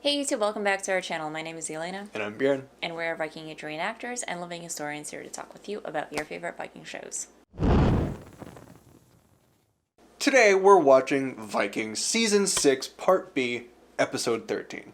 Hey YouTube, welcome back to our channel. My name is Elena. And I'm Bjorn. And we're Viking age reenactors and living historians here to talk with you about your favorite Viking shows. Today we're watching Vikings Season 6, Part B, Episode 13.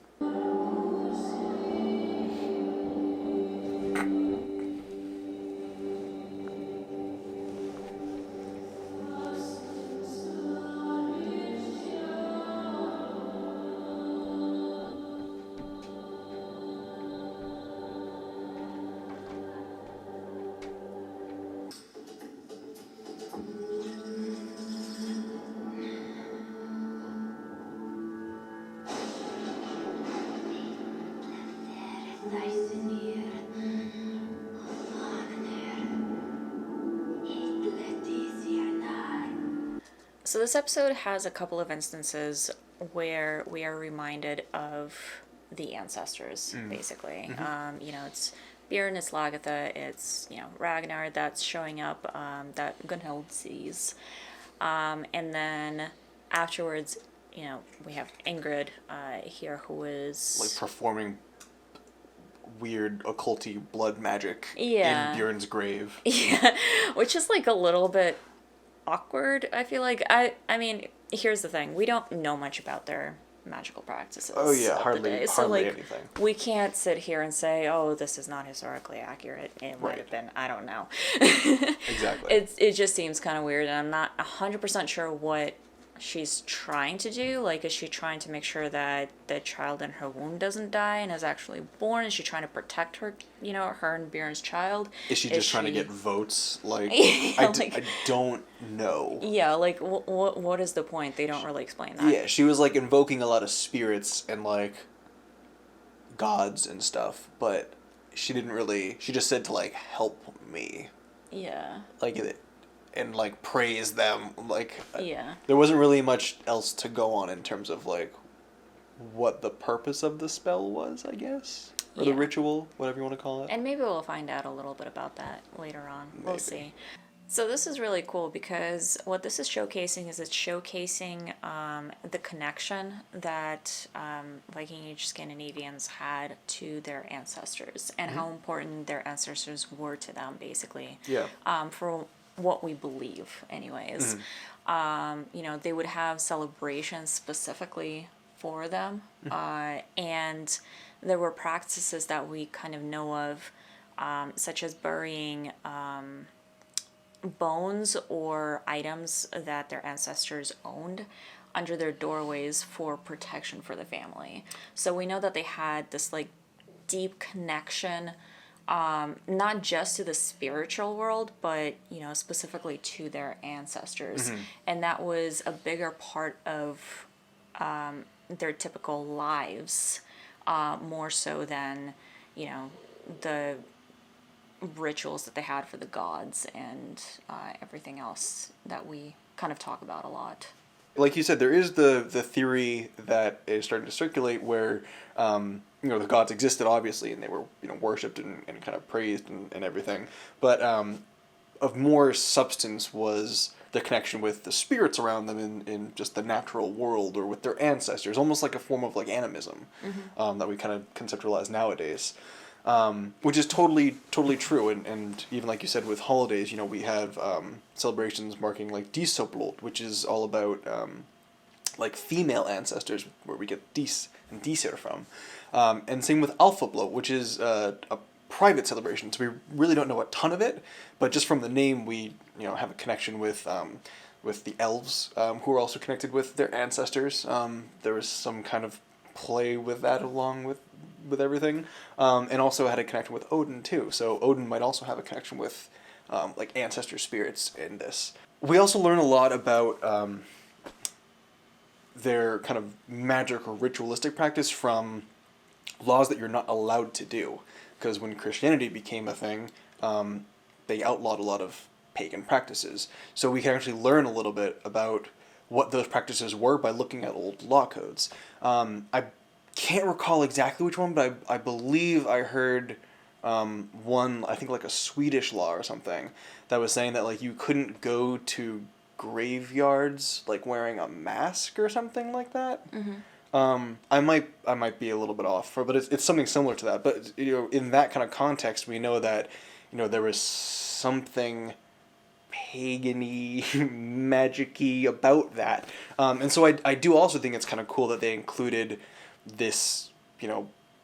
So this episode has a couple of instances where we are reminded of the ancestors, basically. It's Bjorn, it's Lagatha, it's, Ragnar that's showing up, that Gunhild sees. And then afterwards, we have Ingrid here who is... Like performing weird occulty blood magic Yeah. in Bjorn's grave. Yeah, which is like a little bit awkward, I feel like. I mean, here's the thing. We don't know much about their magical practices. Oh yeah, of the hardly day. So, like, anything. we can't sit here and say, oh, this is not historically accurate. It might Right. have been. I don't know. Exactly. It just seems kind of weird, and I'm not 100% sure what she's trying to do. Like, is she trying to make sure that the child in her womb doesn't die and is actually born? Is she trying to protect her, her and Bjorn's child? Is she just trying to get votes? Like, Yeah, I don't know. Yeah, like, what is the point? They don't really explain that. Yeah, she was like invoking a lot of spirits and like gods and stuff, but she didn't really. She just said to like help me. Yeah. Like it, and like praise them. Like Yeah. there wasn't really much else to go on in terms of like what the purpose of the spell was, I guess, or the Yeah. ritual, whatever you want to call it. And maybe we'll find out a little bit about that later on. We'll Maybe. see. So this is really cool because what this is showcasing is it's showcasing the connection that Viking Age Scandinavians had to their ancestors and how important their ancestors were to them, basically. Yeah. For what we believe, anyways. They would have celebrations specifically for them, and there were practices that we kind of know of, such as burying bones or items that their ancestors owned under their doorways for protection for the family. So we know that they had this like deep connection, not just to the spiritual world, but specifically to their ancestors, and that was a bigger part of their typical lives, more so than the rituals that they had for the gods and everything else that we kind of talk about a lot. Like you said, there is the theory that is starting to circulate where the gods existed, obviously, and they were worshipped and kind of praised and everything, but of more substance was the connection with the spirits around them in just the natural world or with their ancestors, almost like a form of like animism that we kind of conceptualize nowadays. Which is totally true, and even like you said with holidays, we have celebrations marking like Dísablót, which is all about like female ancestors, where we get Dís and Dísir from, and same with Alfablót, which is a private celebration. So we really don't know a ton of it, but just from the name, we have a connection with the elves, who are also connected with their ancestors. There was some kind of play with that along with everything, and also had a connection with Odin too. So Odin might also have a connection with like ancestor spirits in this. We also learn a lot about their kind of magic or ritualistic practice from laws that you're not allowed to do. Because when Christianity became a thing, they outlawed a lot of pagan practices. So we can actually learn a little bit about what those practices were by looking at old law codes. I can't recall exactly which one, but I believe I heard one, I think like a Swedish law or something, that was saying that like you couldn't go to graveyards like wearing a mask or something like that. I might be a little bit off, but it's something similar to that. But in that kind of context, we know that there was something pagan-y, magic-y about that, and so I do also think it's kind of cool that they included this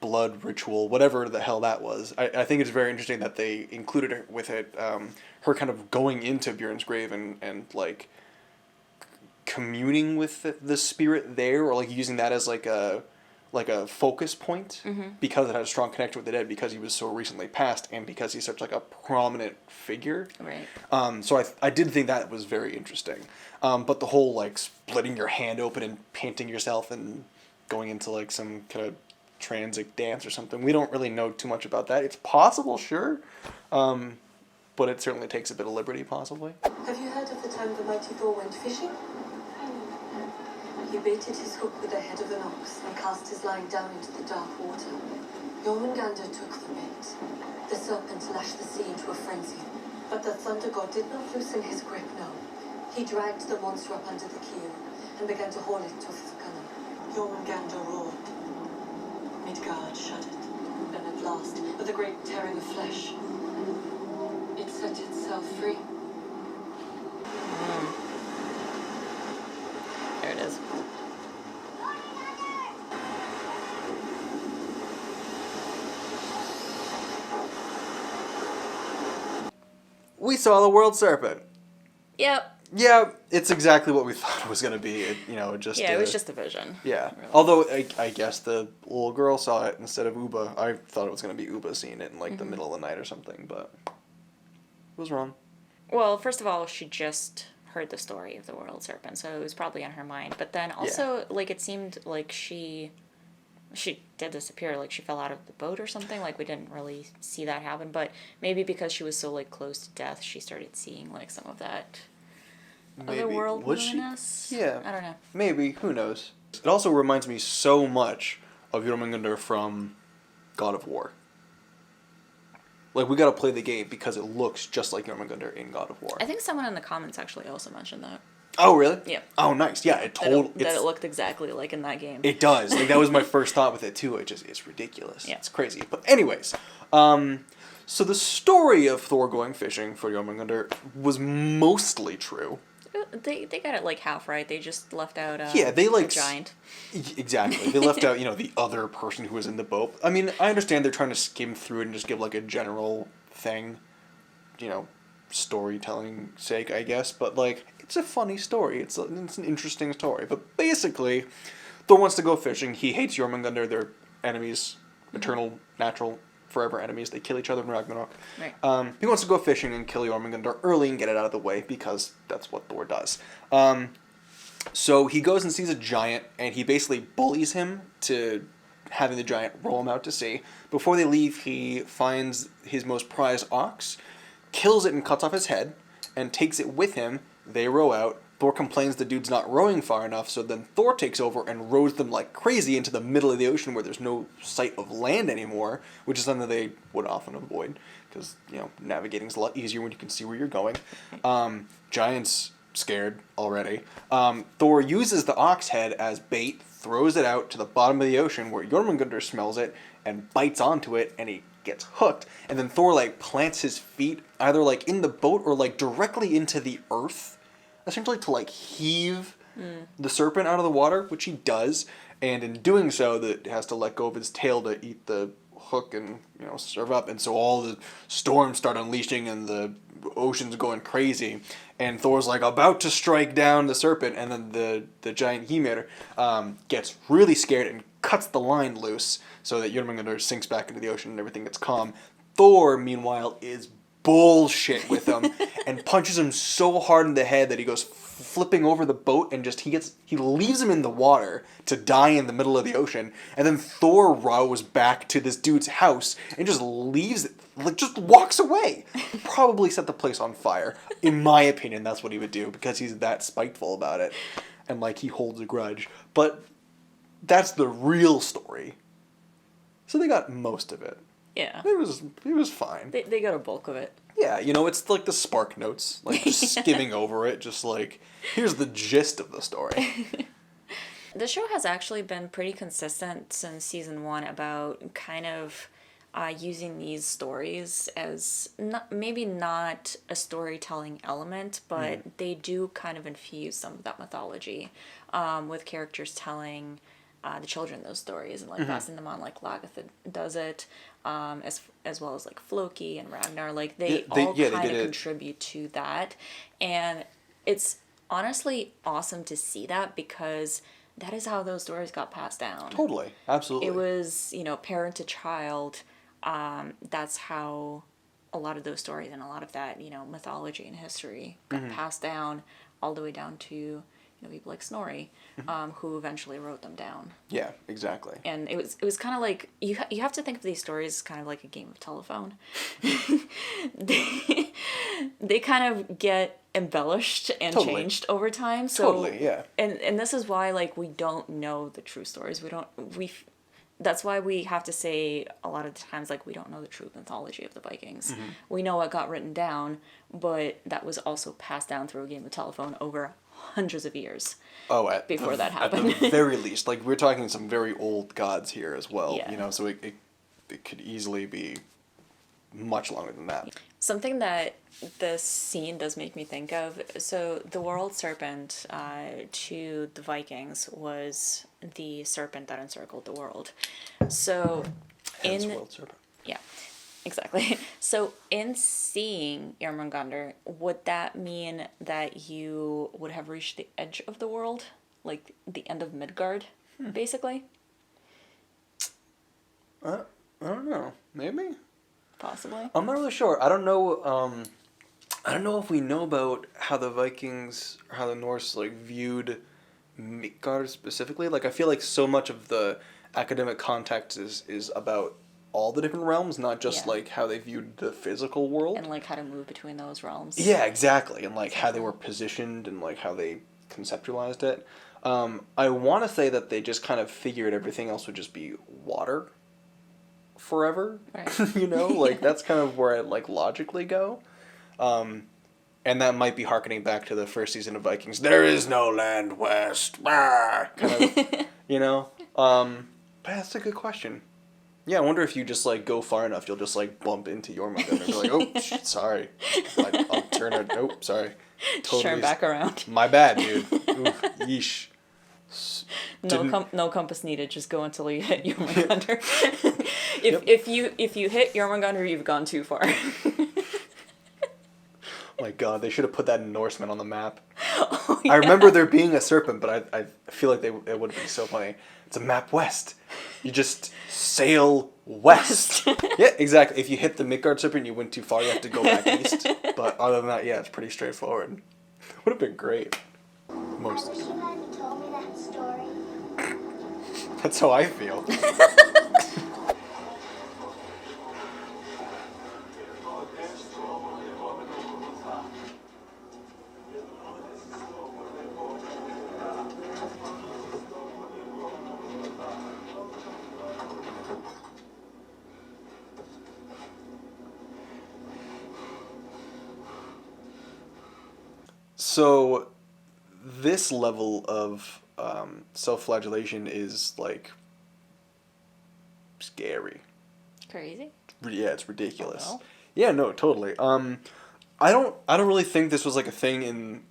blood ritual, whatever the hell that was. I think it's very interesting that they included her with it, her kind of going into Bjorn's grave and like communing with the spirit there, or like using that as like a focus point, because it had a strong connection with the dead, because he was so recently passed and because he's such like a prominent figure. Right. So I did think that was very interesting. But the whole like splitting your hand open and painting yourself and going into like some kind of transic dance or something, we don't really know too much about that. It's possible, sure, but it certainly takes a bit of liberty, possibly. Have you heard of the time the mighty Thor went fishing? He baited his hook with the head of an ox and cast his line down into the dark water. Jormungandr took the bait. The serpent lashed the sea into a frenzy, but the thunder god did not loosen his grip, no. He dragged the monster up under the keel and began to haul it off the gunner. Jormungandr roared. Midgard shuddered, and at last, with a great tearing of flesh, it set itself free. There it is. We saw the world serpent. Yep. Yeah, it's exactly what we thought it was going to be. It was just a vision. Yeah. Really. Although I guess the little girl saw it instead of Uba. I thought it was going to be Uba seeing it in like the middle of the night or something, but I was wrong. Well, first of all, she just heard the story of the world serpent, so it was probably on her mind. But then also, like, it seemed like she did disappear, like she fell out of the boat or something. Like, we didn't really see that happen, but maybe because she was so like close to death, she started seeing like some of that otherworldliness. Yeah. I don't know. Maybe. Who knows? It also reminds me so much of Jormungandr from God of War. Like, we gotta play the game because it looks just like Jormungandr in God of War. I think someone in the comments actually also mentioned that. Oh, really? Yeah. Oh, nice. Yeah, That it looked exactly like in that game. It does. Like, that was my first thought with it, too. It's ridiculous. Yeah. It's crazy. But anyways, so the story of Thor going fishing for Jormungandr was mostly true. They got it like half right. They just left out they like the giant. Exactly. They left out, the other person who was in the boat. I mean, I understand they're trying to skim through it and just give like a general thing, storytelling sake, I guess, but like it's a funny story. It's an interesting story. But basically, Thor wants to go fishing. He hates Jormungandr. They're enemies, eternal, natural, forever enemies. They kill each other in Ragnarok. Right. He wants to go fishing and kill Jormungandr early and get it out of the way because that's what Thor does. So he goes and sees a giant, and he basically bullies him to having the giant roll him out to sea. Before they leave, he finds his most prized ox, kills it and cuts off his head, and takes it with him. They row out. Thor complains the dude's not rowing far enough, so then Thor takes over and rows them like crazy into the middle of the ocean where there's no sight of land anymore, which is something they would often avoid, because, navigating's a lot easier when you can see where you're going. Giant's scared already. Thor uses the ox head as bait, throws it out to the bottom of the ocean where Jormungandr smells it and bites onto it, and he gets hooked. And then Thor like plants his feet either like in the boat or like directly into the earth, essentially to like heave the serpent out of the water, which he does. And in doing so, that has to let go of his tail to eat the hook and serve up. And so all the storms start unleashing and the ocean's going crazy. And Thor's like about to strike down the serpent, and then the giant Ymir gets really scared and cuts the line loose so that Jormungandr sinks back into the ocean and everything gets calm. Thor, meanwhile, is bullshit with him and punches him so hard in the head that he goes flipping over the boat and he leaves him in the water to die in the middle of the ocean. And then Thor rows back to this dude's house and just leaves it, like just walks away. Probably set the place on fire. In my opinion, that's what he would do because he's that spiteful about it and like he holds a grudge. But that's the real story. So they got most of it. Yeah. It was fine. They got a bulk of it. Yeah, it's like the Spark Notes, like just skimming over it, just like, here's the gist of the story. The show has actually been pretty consistent since season 1 about kind of using these stories as maybe not a storytelling element, but they do kind of infuse some of that mythology with characters telling the children those stories and like passing them on, like Lagatha does it, as well as like Floki and Ragnar. Like they all kind of contribute to that, and it's honestly awesome to see that because that is how those stories got passed down. Totally, absolutely. It was, parent to child. That's how a lot of those stories and a lot of that, mythology and history got passed down all the way down to, people like Snorri, who eventually wrote them down. Yeah, exactly. And it was kind of like, you have to think of these stories kind of like a game of telephone. They kind of get embellished and changed over time. So, totally, yeah. And this is why, like, we don't know the true stories. That's why we have to say a lot of the times, like, we don't know the true mythology of the Vikings. We know what got written down, but that was also passed down through a game of telephone over hundreds of years before that happened. At the very least. Like, we're talking some very old gods here as well, Yeah. So it could easily be much longer than that. Something that this scene does make me think of, so the world serpent to the Vikings was the serpent that encircled the world. So Hence world serpent. Yeah, exactly. So in seeing Jormungandr, would that mean that you would have reached the edge of the world? Like the end of Midgard, basically? I don't know. Maybe? Possibly. I'm not really sure. I don't know. I don't know if we know about how the Vikings or how the Norse viewed Midgard specifically. Like, I feel like so much of the academic context is about all the different realms, not just how they viewed the physical world and how to move between those realms. Yeah, exactly, and how they were positioned and how they conceptualized it. I want to say that they just kind of figured everything else would just be water forever. Right. That's kind of where I logically go. And that might be harkening back to the first season of Vikings. There is no land west. Ah! Kind of, but that's a good question. Yeah, I wonder if you just go far enough, you'll just bump into Jormungandr and be like, oh, sorry. I'll turn it. Nope, sorry. Totally turn back around. My bad, dude. Oof, yeesh. No compass needed. Just go until you hit Jormungandr. If you hit Jormungandr, you've gone too far. Oh my god, they should have put that in Norsemen on the map. Oh, yeah. I remember there being a serpent, but I feel like it would be so funny. It's a map west. You just sail west. Yeah, exactly. If you hit the Midgard serpent, you went too far, you have to go back east. But other than that, yeah, it's pretty straightforward. Would have been great. Most. I wish you hadn't told me that story. That's how I feel. So, this level of self-flagellation is scary. Crazy? Yeah, it's ridiculous. Oh, no. Yeah, no, totally. I don't really think this was a thing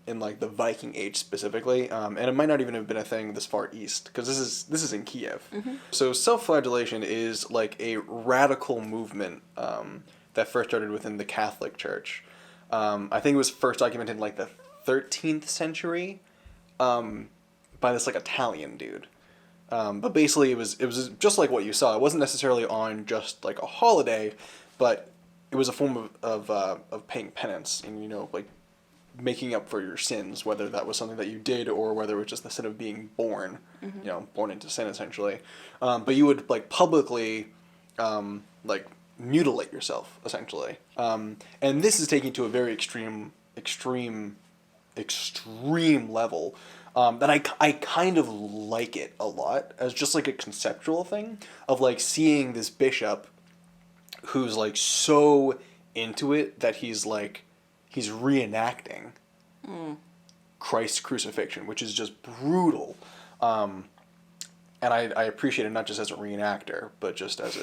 in the Viking Age specifically, and it might not even have been a thing this far east because this is in Kiev. Mm-hmm. So self-flagellation is a radical movement that first started within the Catholic Church. I think it was first documented in the 13th century by this Italian dude. But basically it was just like what you saw. It wasn't necessarily on just a holiday, but it was a form of paying penance and making up for your sins, whether that was something that you did or whether it was just the sin of being born, born into sin essentially. But you would pupublicly mutilate yourself essentially. And this is taken to a very extreme level. That I kind of like it a lot as just a conceptual thing of seeing this bishop who's so into it that he's reenacting Christ's crucifixion, which is just brutal. and I appreciate it not just as a reenactor, but just as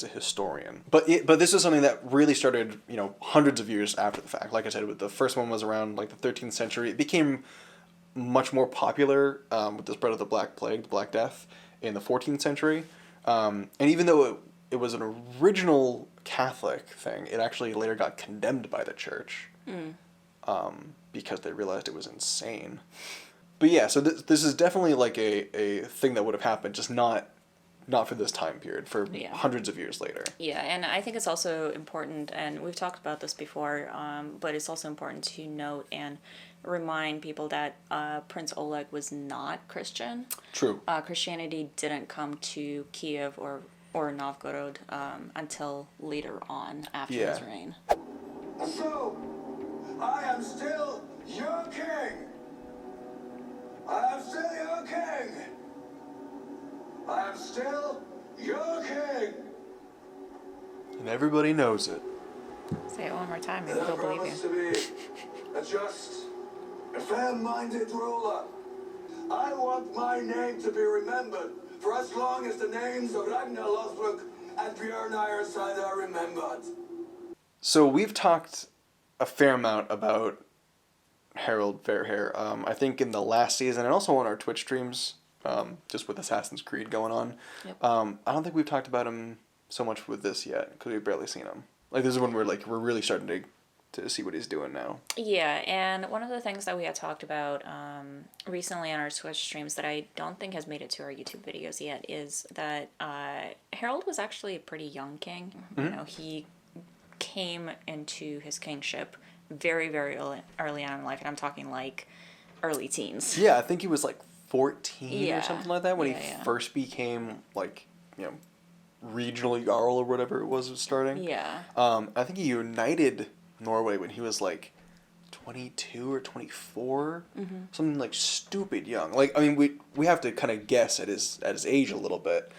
a historian. But this is something that really started, hundreds of years after the fact. Like I said, the first one was around like the 13th century. It became much more popular with the spread of the Black Plague, the Black Death, in the 14th century. And even though it was an original Catholic thing, it actually later got condemned by the church because they realized it was insane. But yeah, so this is definitely like a thing that would have happened, just not for this time period, for hundreds of years later. Yeah, and I think it's also important, and we've talked about this before, but it's also important to note and remind people that Prince Oleg was not Christian. True. Christianity didn't come to Kiev or Novgorod until later on after his reign. So, I am still your king. I am still your king. I am still your king. And everybody knows it. Say it one more time, maybe I they'll believe promise you. to be a just, a fair-minded ruler. I want my name to be remembered for as long as the names of Ragnar Lothbrok and Björn Ironside are remembered. So we've talked a fair amount about Harald Fairhair. I think in the last season, and also on our Twitch streams, just with Assassin's Creed going on. Yep. I don't think we've talked about him so much with this yet, because we've barely seen him. Like, this is when we're really starting to see what he's doing now. Yeah, and one of the things that we had talked about recently on our Twitch streams that I don't think has made it to our YouTube videos yet is that Harald was actually a pretty young king. Mm-hmm. He came into his kingship very, very early on in life, and I'm talking like early teens. Yeah, I think he was like 14 Yeah. or something like that when he first became like, regional Jarl or whatever it was starting. Yeah. I think he united Norway when he was like 22 or 24, something like stupid young. Like, I mean, we have to kind of guess at his age a little bit.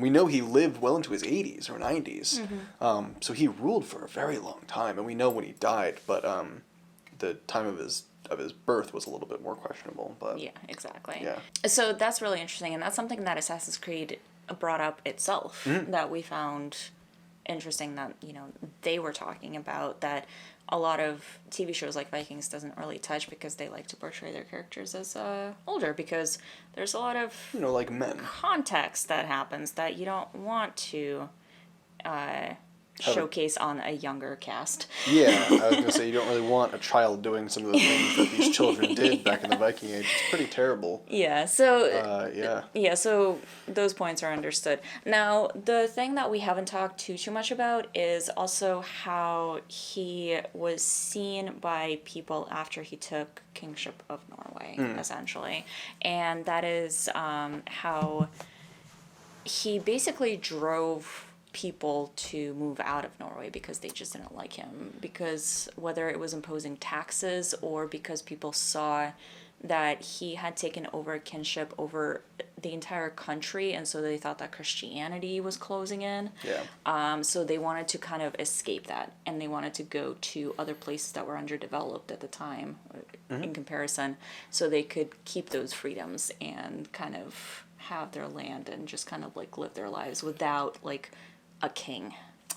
We know he lived well into his 80s or 90s, so he ruled for a very long time, and we know when he died, but the time of his birth was a little bit more questionable. But Yeah, exactly. Yeah. So that's really interesting, and that's something that Assassin's Creed brought up itself that we found interesting that, they were talking about, that a lot of TV shows like Vikings doesn't really touch because they like to portray their characters as older, because there's a lot of like men. context that happens that you don't want to showcase on a younger cast. Yeah, I was going to say, you don't really want a child doing some of the things that these children did back in the Viking Age. It's pretty terrible. Yeah, so so those points are understood. Now, the thing that we haven't talked too much about is also how he was seen by people after he took kingship of Norway, essentially. And that is how he basically drove people to move out of Norway because they just didn't like him, because whether it was imposing taxes or because people saw that he had taken over kinship over the entire country, and so they thought that Christianity was closing in. So they wanted to kind of escape that, and they wanted to go to other places that were underdeveloped at the time in comparison, so they could keep those freedoms and kind of have their land and just kind of like live their lives without like a king.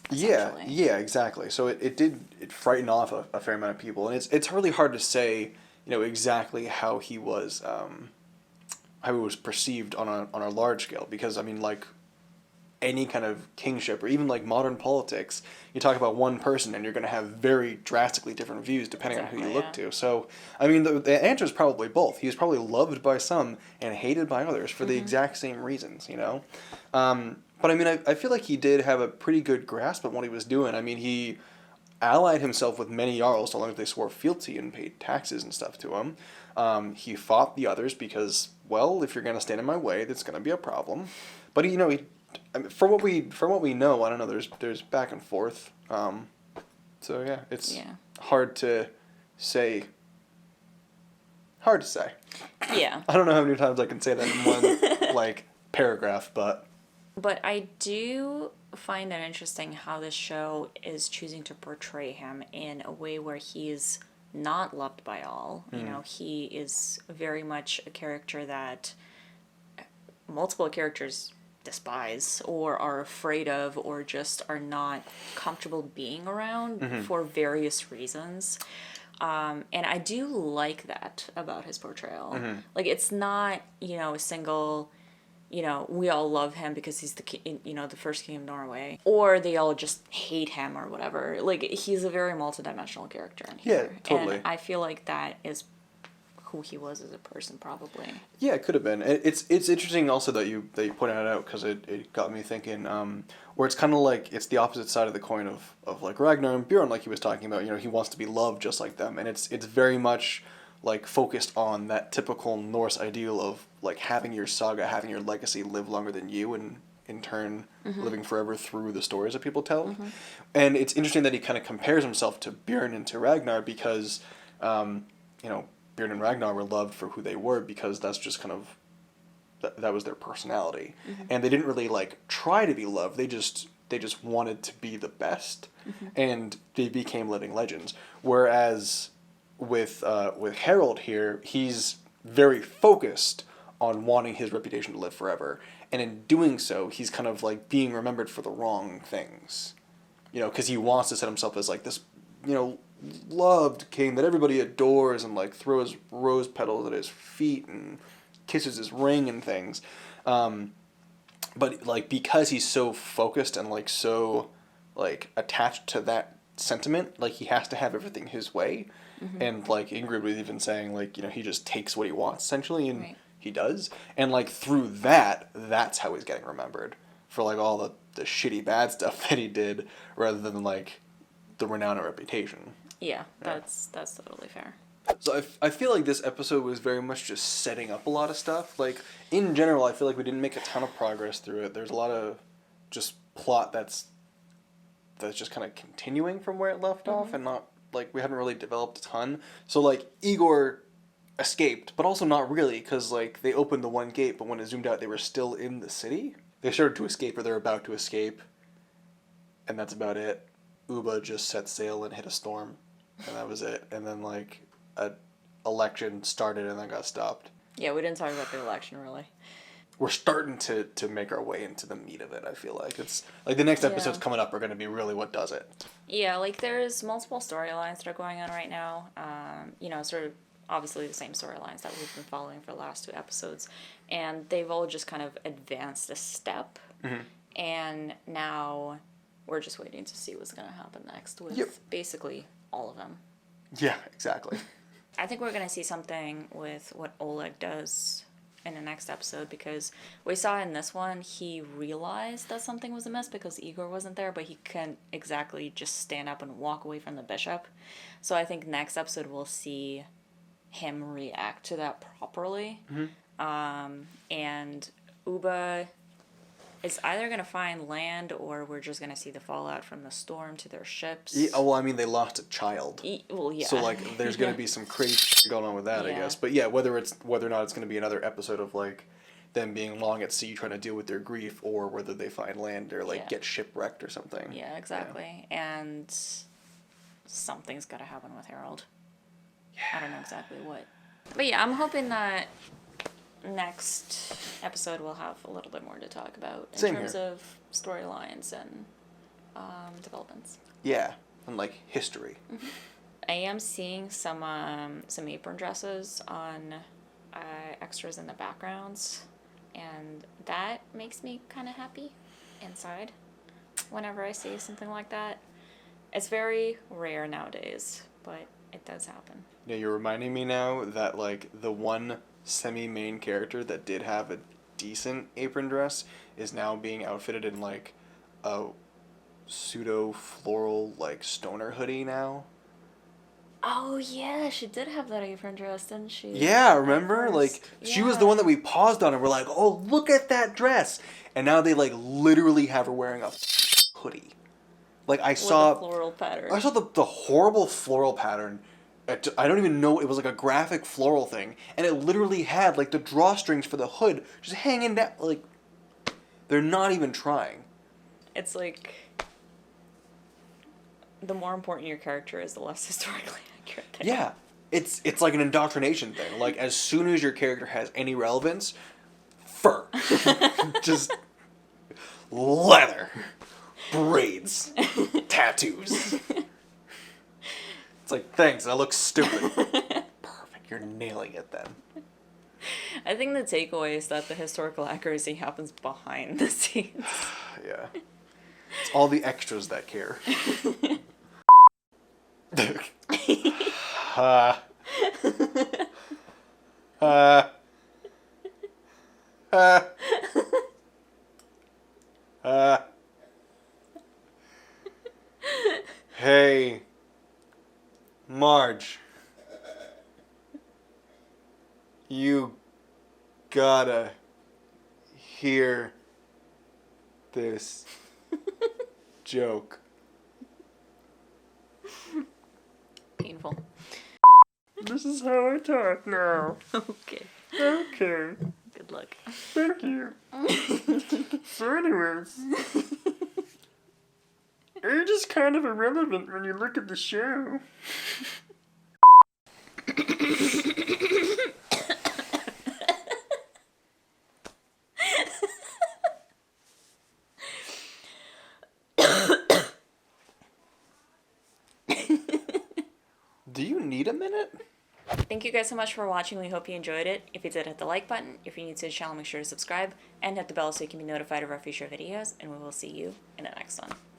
Yeah, exactly. So it frightened off a fair amount of people, and it's really hard to say, exactly how he was perceived on a large scale, because I mean, like any kind of kingship or even like modern politics, you talk about one person and you're going to have very drastically different views depending on who you look to. So I mean, the answer is probably both. He was probably loved by some and hated by others for the exact same reasons, But I mean, I feel like he did have a pretty good grasp of what he was doing. I mean, he allied himself with many jarls so long as they swore fealty and paid taxes and stuff to him. He fought the others because, well, if you're going to stand in my way, that's going to be a problem. But I mean, from what we know, I don't know. There's back and forth. So yeah, it's hard to say. Hard to say. Yeah. I don't know how many times I can say that in one like paragraph, but. But I do find it interesting how this show is choosing to portray him in a way where he's not loved by all. He is very much a character that multiple characters despise or are afraid of or just are not comfortable being around for various reasons. And I do like that about his portrayal. Like, it's not, a single, we all love him because he's the first king of Norway, or they all just hate him or whatever. Like, he's a very multidimensional character in here. Yeah, totally. And I feel like that is who he was as a person, probably. Yeah, it could have been. It's interesting also that you pointed it out, because it got me thinking, where it's kind of like it's the opposite side of the coin of like Ragnar and Bjorn, like he was talking about. He wants to be loved just like them, and it's very much like focused on that typical Norse ideal of like having your saga, having your legacy live longer than you, and in turn living forever through the stories that people tell. And it's interesting that he kind of compares himself to Bjorn and to Ragnar, because Bjorn and Ragnar were loved for who they were, because that's just kind of that was their personality, and they didn't really like try to be loved. They just wanted to be the best, and they became living legends. Whereas with Harald here, he's very focused on wanting his reputation to live forever, and in doing so, he's kind of like being remembered for the wrong things, because he wants to set himself as like this, loved king that everybody adores, and like throws rose petals at his feet and kisses his ring and things, but like because he's so focused and like so like attached to that sentiment, like he has to have everything his way. And like Ingrid was even saying, like, he just takes what he wants essentially, and he does, and like through that's how he's getting remembered, for like all the shitty bad stuff that he did, rather than like the renown and reputation. Yeah, that's totally fair. So I feel like this episode was very much just setting up a lot of stuff. Like, in general, I feel like we didn't make a ton of progress through it. There's a lot of just plot that's just kind of continuing from where it left off, and not, like, we haven't really developed a ton. So, like, Igor escaped, but also not really, because, like, they opened the one gate, but when it zoomed out, they were still in the city. They started to escape, or they're about to escape, and that's about it. Uba just set sail and hit a storm, and that was it. And then, like, a election started and then got stopped. Yeah, we didn't talk about the election, really. We're starting to make our way into the meat of it, I feel like. It's like the next episodes coming up are going to be really what does it. Yeah, like there's multiple storylines that are going on right now. Sort of obviously the same storylines that we've been following for the last 2 episodes. And they've all just kind of advanced a step. And now we're just waiting to see what's going to happen next with basically all of them. Yeah, exactly. I think we're going to see something with what Oleg does in the next episode, because we saw in this one, he realized that something was amiss because Igor wasn't there, but he couldn't exactly just stand up and walk away from the bishop. So I think next episode we'll see him react to that properly. And Uba is either going to find land, or we're just going to see the fallout from the storm to their ships. Yeah, well, I mean, they lost a child. Well, yeah. So, like, there's going to be some crazy shit going on with that, I guess. But, yeah, whether or not it's going to be another episode of, like, them being long at sea trying to deal with their grief, or whether they find land or, like, get shipwrecked or something. Yeah, exactly. Yeah. And something's got to happen with Harald. Yeah. I don't know exactly what. But, yeah, I'm hoping that next episode we'll have a little bit more to talk about in terms of storylines and developments. Yeah, and like history. I am seeing some apron dresses on extras in the backgrounds, and that makes me kind of happy inside whenever I see something like that. It's very rare nowadays, but it does happen. Yeah, you're reminding me now that like the one semi-main character that did have a decent apron dress is now being outfitted in like a pseudo floral like stoner hoodie now. Oh yeah, she did have that apron dress, didn't she? Yeah, remember? Like she was the one that we paused on and we're like, "Oh, look at that dress." And now they like literally have her wearing a hoodie. Like I saw the floral pattern. I saw the horrible floral pattern. I don't even know, it was like a graphic floral thing, and it literally had like the drawstrings for the hood just hanging down. Like, they're not even trying. It's like the more important your character is, the less historically accurate they are. Yeah, it's like an indoctrination thing. Like as soon as your character has any relevance, fur. Just leather, braids, tattoos. It's like, thanks, I look stupid. Perfect, you're nailing it then. I think the takeaway is that the historical accuracy happens behind the scenes. Yeah. It's all the extras that care. uh, uh, uh, uh. Hey, Marge. You gotta hear this joke. Painful. This is how I talk now. Okay. Okay. Good luck. Thank you. So anyways, age is kind of irrelevant when you look at the show. Do you need a minute? Thank you guys so much for watching. We hope you enjoyed it. If you did, hit the like button. If you're new to the channel, make sure to subscribe and hit the bell so you can be notified of our future videos. And we will see you in the next one.